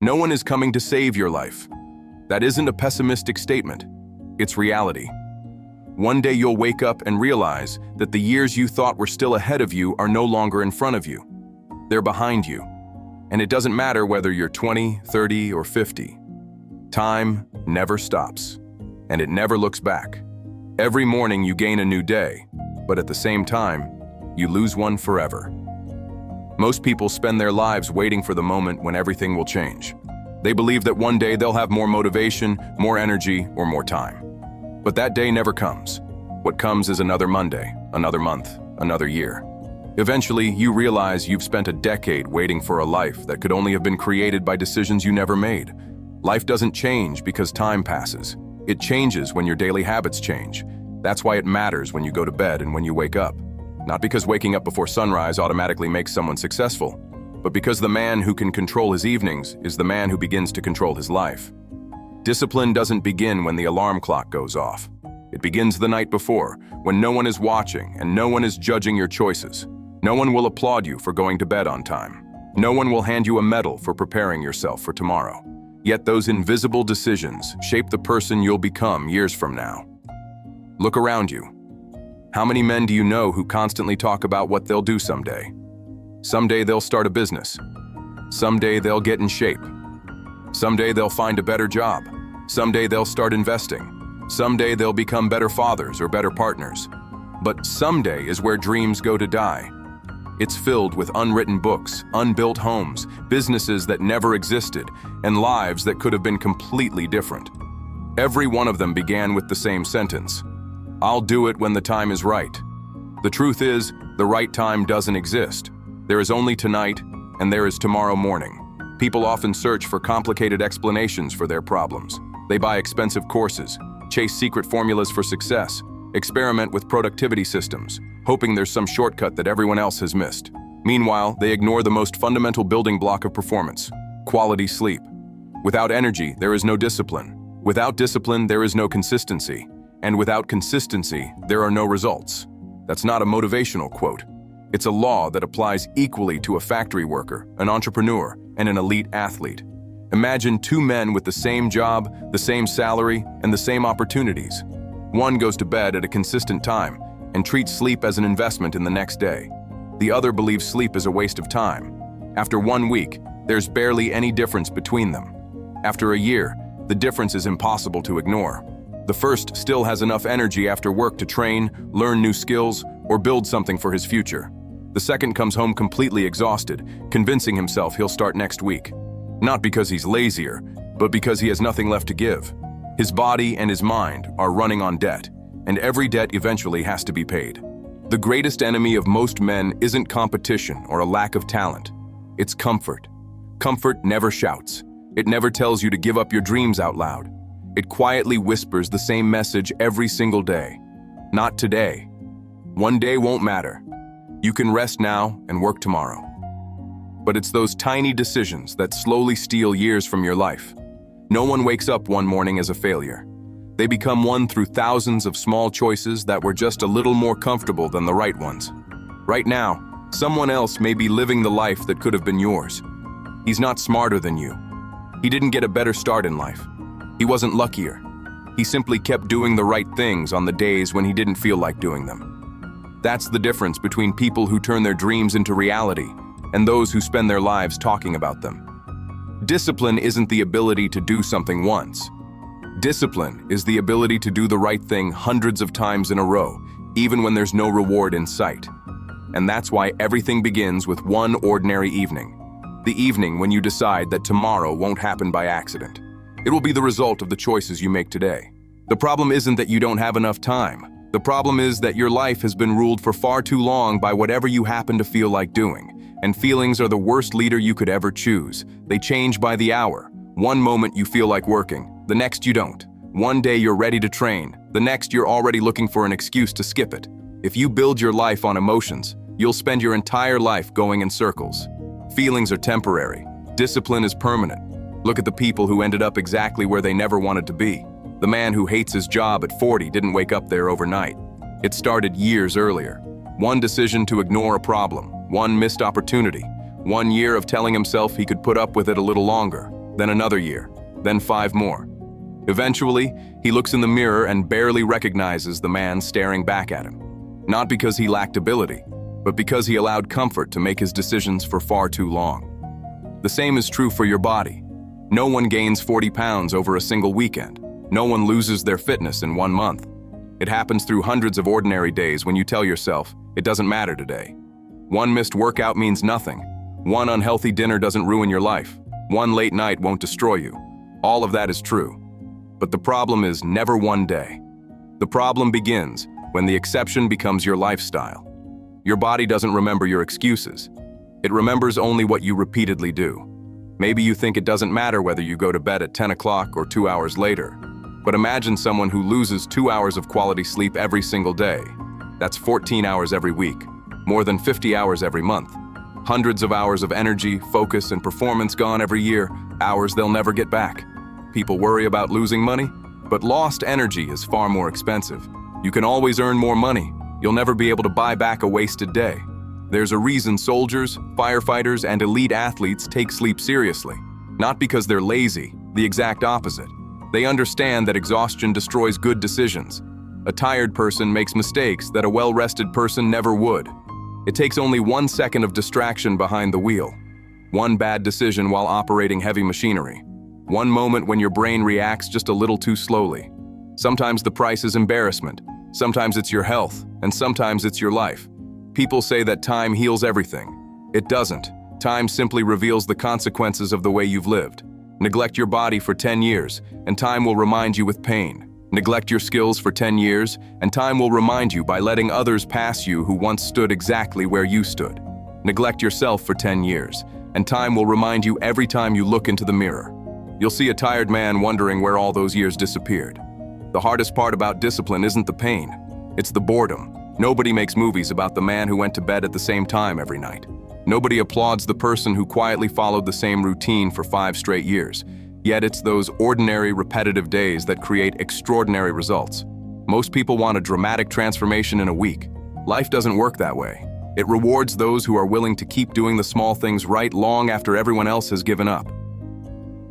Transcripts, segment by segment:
No one is coming to save your life. That isn't a pessimistic statement. It's reality. One day you'll wake up and realize that the years you thought were still ahead of you are no longer in front of you. They're behind you. And it doesn't matter whether you're 20, 30, or 50. Time never stops, and it never looks back. Every morning you gain a new day, but at the same time, you lose one forever. Most people spend their lives waiting for the moment when everything will change. They believe that one day they'll have more motivation, more energy, or more time. But that day never comes. What comes is another Monday, another month, another year. Eventually, you realize you've spent a decade waiting for a life that could only have been created by decisions you never made. Life doesn't change because time passes. It changes when your daily habits change. That's why it matters when you go to bed and when you wake up. Not because waking up before sunrise automatically makes someone successful, but because the man who can control his evenings is the man who begins to control his life. Discipline doesn't begin when the alarm clock goes off. It begins the night before, when no one is watching and no one is judging your choices. No one will applaud you for going to bed on time. No one will hand you a medal for preparing yourself for tomorrow. Yet those invisible decisions shape the person you'll become years from now. Look around you. How many men do you know who constantly talk about what they'll do someday? Someday they'll start a business. Someday they'll get in shape. Someday they'll find a better job. Someday they'll start investing. Someday they'll become better fathers or better partners. But someday is where dreams go to die. It's filled with unwritten books, unbuilt homes, businesses that never existed, and lives that could have been completely different. Every one of them began with the same sentence: "I'll do it when the time is right." The truth is, the right time doesn't exist. There is only tonight, and there is tomorrow morning. People often search for complicated explanations for their problems. They buy expensive courses, chase secret formulas for success, experiment with productivity systems, hoping there's some shortcut that everyone else has missed. Meanwhile, they ignore the most fundamental building block of performance: quality sleep. Without energy, there is no discipline. Without discipline, there is no consistency. And without consistency, there are no results. That's not a motivational quote. It's a law that applies equally to a factory worker, an entrepreneur, and an elite athlete. Imagine two men with the same job, the same salary, and the same opportunities. One goes to bed at a consistent time and treats sleep as an investment in the next day. The other believes sleep is a waste of time. After 1 week, there's barely any difference between them. After a year, the difference is impossible to ignore. The first still has enough energy after work to train, learn new skills, or build something for his future. The second comes home completely exhausted, convincing himself he'll start next week. Not because he's lazier, but because he has nothing left to give. His body and his mind are running on debt, and every debt eventually has to be paid. The greatest enemy of most men isn't competition or a lack of talent. It's comfort. Comfort never shouts. It never tells you to give up your dreams out loud. It quietly whispers the same message every single day. Not today. One day won't matter. You can rest now and work tomorrow. But it's those tiny decisions that slowly steal years from your life. No one wakes up one morning as a failure. They become one through thousands of small choices that were just a little more comfortable than the right ones. Right now, someone else may be living the life that could have been yours. He's not smarter than you. He didn't get a better start in life. He wasn't luckier. He simply kept doing the right things on the days when he didn't feel like doing them. That's the difference between people who turn their dreams into reality and those who spend their lives talking about them. Discipline isn't the ability to do something once. Discipline is the ability to do the right thing hundreds of times in a row, even when there's no reward in sight. And that's why everything begins with one ordinary evening. The evening when you decide that tomorrow won't happen by accident. It will be the result of the choices you make today. The problem isn't that you don't have enough time. The problem is that your life has been ruled for far too long by whatever you happen to feel like doing. And feelings are the worst leader you could ever choose. They change by the hour. One moment you feel like working, the next you don't. One day you're ready to train, the next you're already looking for an excuse to skip it. If you build your life on emotions, you'll spend your entire life going in circles. Feelings are temporary. Discipline is permanent. Look at the people who ended up exactly where they never wanted to be. The man who hates his job at 40 didn't wake up there overnight. It started years earlier. One decision to ignore a problem, one missed opportunity, 1 year of telling himself he could put up with it a little longer. then another year, then 5 more. Eventually, he looks in the mirror and barely recognizes the man staring back at him. Not because he lacked ability, but because he allowed comfort to make his decisions for far too long. The same is true for your body. No one gains 40 pounds over a single weekend. No one loses their fitness in 1 month. It happens through hundreds of ordinary days when you tell yourself, it doesn't matter today. One missed workout means nothing. One unhealthy dinner doesn't ruin your life. One late night won't destroy you. All of that is true. But the problem is never one day. The problem begins when the exception becomes your lifestyle. Your body doesn't remember your excuses. It remembers only what you repeatedly do. Maybe you think it doesn't matter whether you go to bed at 10 o'clock or 2 hours later. But imagine someone who loses 2 hours of quality sleep every single day. That's 14 hours every week, more than 50 hours every month. Hundreds of hours of energy, focus, and performance gone every year, hours they'll never get back. People worry about losing money, but lost energy is far more expensive. You can always earn more money. You'll never be able to buy back a wasted day. There's a reason soldiers, firefighters, and elite athletes take sleep seriously. Not because they're lazy, the exact opposite. They understand that exhaustion destroys good decisions. A tired person makes mistakes that a well-rested person never would. It takes only 1 second of distraction behind the wheel. One bad decision while operating heavy machinery. One moment when your brain reacts just a little too slowly. Sometimes the price is embarrassment. Sometimes it's your health, and sometimes it's your life. People say that time heals everything. It doesn't. Time simply reveals the consequences of the way you've lived. Neglect your body for 10 years, and time will remind you with pain. Neglect your skills for 10 years, and time will remind you by letting others pass you who once stood exactly where you stood. Neglect yourself for 10 years, and time will remind you every time you look into the mirror. You'll see a tired man wondering where all those years disappeared. The hardest part about discipline isn't the pain, it's the boredom. Nobody makes movies about the man who went to bed at the same time every night. Nobody applauds the person who quietly followed the same routine for 5 straight years. Yet it's those ordinary, repetitive days that create extraordinary results. Most people want a dramatic transformation in a week. Life doesn't work that way. It rewards those who are willing to keep doing the small things right long after everyone else has given up.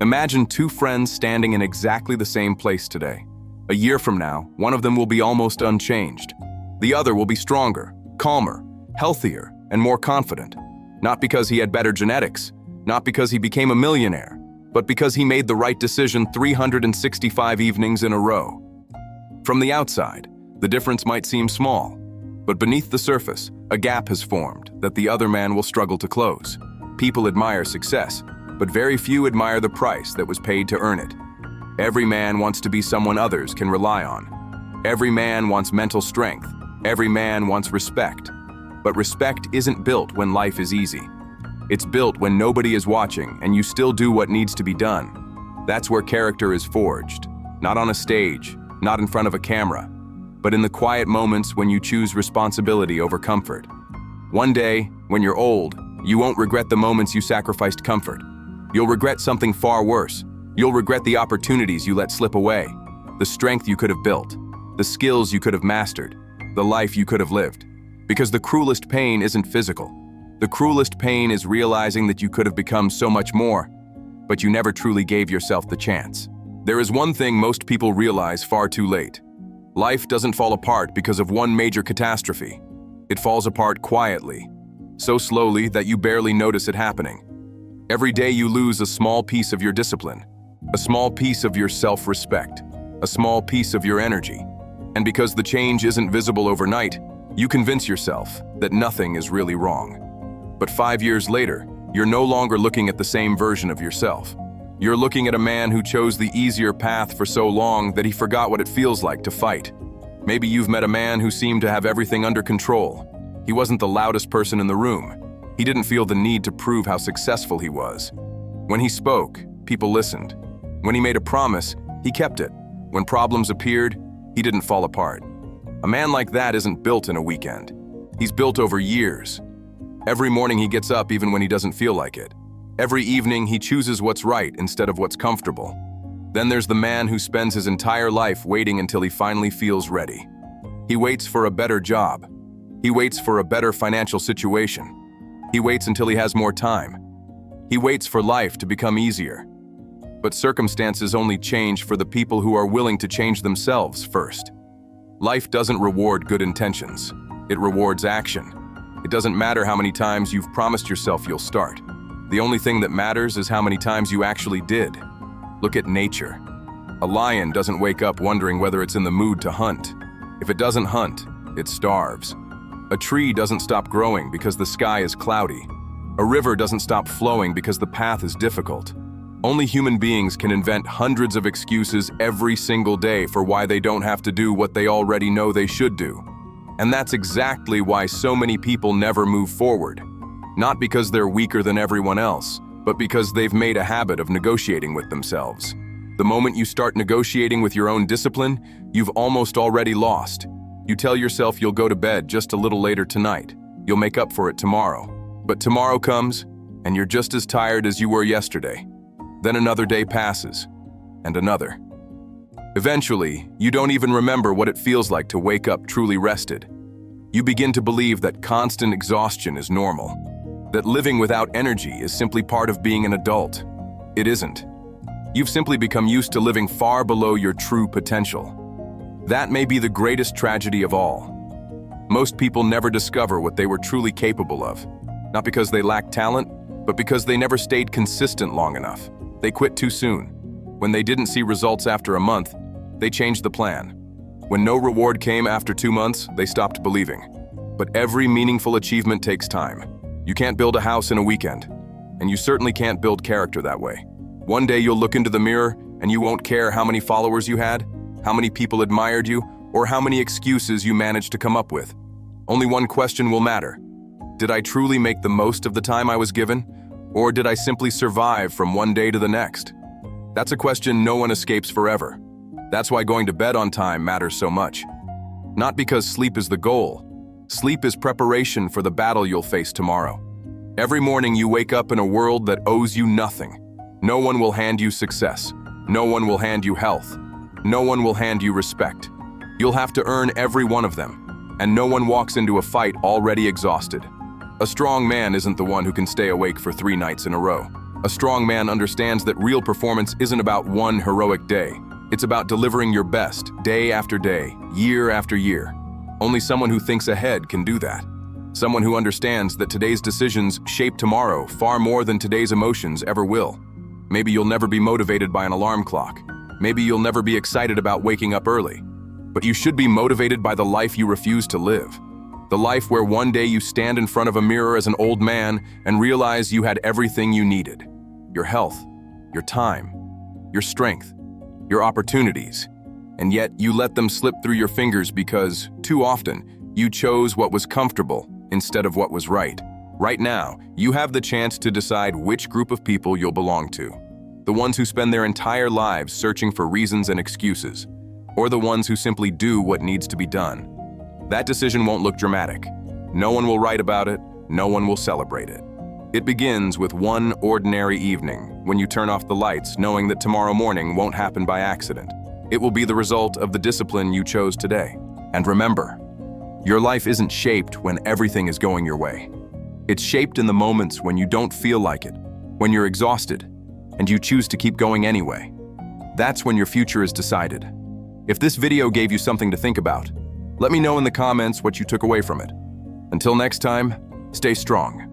Imagine 2 friends standing in exactly the same place today. A year from now, one of them will be almost unchanged. The other will be stronger, calmer, healthier, and more confident. Not because he had better genetics, not because he became a millionaire, but because he made the right decision 365 evenings in a row. From the outside, the difference might seem small, but beneath the surface, a gap has formed that the other man will struggle to close. People admire success, but very few admire the price that was paid to earn it. Every man wants to be someone others can rely on. Every man wants mental strength. Every man wants respect. But respect isn't built when life is easy. It's built when nobody is watching and you still do what needs to be done. That's where character is forged. Not on a stage, not in front of a camera, but in the quiet moments when you choose responsibility over comfort. One day, when you're old, you won't regret the moments you sacrificed comfort. You'll regret something far worse. You'll regret the opportunities you let slip away, the strength you could have built, the skills you could have mastered, the life you could have lived. Because the cruelest pain isn't physical. The cruelest pain is realizing that you could have become so much more, but you never truly gave yourself the chance. There is one thing most people realize far too late. Life doesn't fall apart because of one major catastrophe. It falls apart quietly, so slowly that you barely notice it happening. Every day you lose a small piece of your discipline, a small piece of your self-respect, a small piece of your energy. And because the change isn't visible overnight, you convince yourself that nothing is really wrong. But 5 years later, you're no longer looking at the same version of yourself. You're looking at a man who chose the easier path for so long that he forgot what it feels like to fight. Maybe you've met a man who seemed to have everything under control. He wasn't the loudest person in the room. He didn't feel the need to prove how successful he was. When he spoke, people listened. When he made a promise, he kept it. When problems appeared, he didn't fall apart. A man like that isn't built in a weekend. He's built over years. Every morning he gets up even when he doesn't feel like it. Every evening he chooses what's right instead of what's comfortable. Then there's the man who spends his entire life waiting until he finally feels ready. He waits for a better job. He waits for a better financial situation. He waits until he has more time. He waits for life to become easier. but circumstances only change for the people who are willing to change themselves first. Life doesn't reward good intentions. It rewards action. It doesn't matter how many times you've promised yourself you'll start. The only thing that matters is how many times you actually did. Look at nature. A lion doesn't wake up wondering whether it's in the mood to hunt. If it doesn't hunt, it starves. A tree doesn't stop growing because the sky is cloudy. A river doesn't stop flowing because the path is difficult. Only human beings can invent hundreds of excuses every single day for why they don't have to do what they already know they should do. And that's exactly why so many people never move forward. Not because they're weaker than everyone else, but because they've made a habit of negotiating with themselves. The moment you start negotiating with your own discipline, you've almost already lost. You tell yourself you'll go to bed just a little later tonight. You'll make up for it tomorrow. But tomorrow comes, and you're just as tired as you were yesterday. Then another day passes, and another. Eventually, you don't even remember what it feels like to wake up truly rested. You begin to believe that constant exhaustion is normal, that living without energy is simply part of being an adult. It isn't. You've simply become used to living far below your true potential. That may be the greatest tragedy of all. Most people never discover what they were truly capable of, not because they lacked talent, but because they never stayed consistent long enough. They quit too soon. When they didn't see results after a month, they changed the plan. When no reward came after 2 months, they stopped believing. But every meaningful achievement takes time. You can't build a house in a weekend, and you certainly can't build character that way. One day you'll look into the mirror and you won't care how many followers you had, how many people admired you, or how many excuses you managed to come up with. Only one question will matter. Did I truly make the most of the time I was given, or did I simply survive from one day to the next? That's a question no one escapes forever. That's why going to bed on time matters so much. Not because sleep is the goal. Sleep is preparation for the battle you'll face tomorrow. Every morning you wake up in a world that owes you nothing. No one will hand you success. No one will hand you health. No one will hand you respect. You'll have to earn every one of them. And no one walks into a fight already exhausted. A strong man isn't the one who can stay awake for 3 nights in a row. A strong man understands that real performance isn't about one heroic day. It's about delivering your best, day after day, year after year. Only someone who thinks ahead can do that. Someone who understands that today's decisions shape tomorrow far more than today's emotions ever will. Maybe you'll never be motivated by an alarm clock. Maybe you'll never be excited about waking up early. But you should be motivated by the life you refuse to live. The life where one day you stand in front of a mirror as an old man and realize you had everything you needed. Your health, your time, your strength, your opportunities. And yet you let them slip through your fingers because, too often, you chose what was comfortable instead of what was right. Right now, you have the chance to decide which group of people you'll belong to. The ones who spend their entire lives searching for reasons and excuses, or the ones who simply do what needs to be done. That decision won't look dramatic. No one will write about it, no one will celebrate it. It begins with one ordinary evening when you turn off the lights knowing that tomorrow morning won't happen by accident. It will be the result of the discipline you chose today. And remember, your life isn't shaped when everything is going your way. It's shaped in the moments when you don't feel like it, when you're exhausted, and you choose to keep going anyway. That's when your future is decided. If this video gave you something to think about, let me know in the comments what you took away from it. Until next time, stay strong.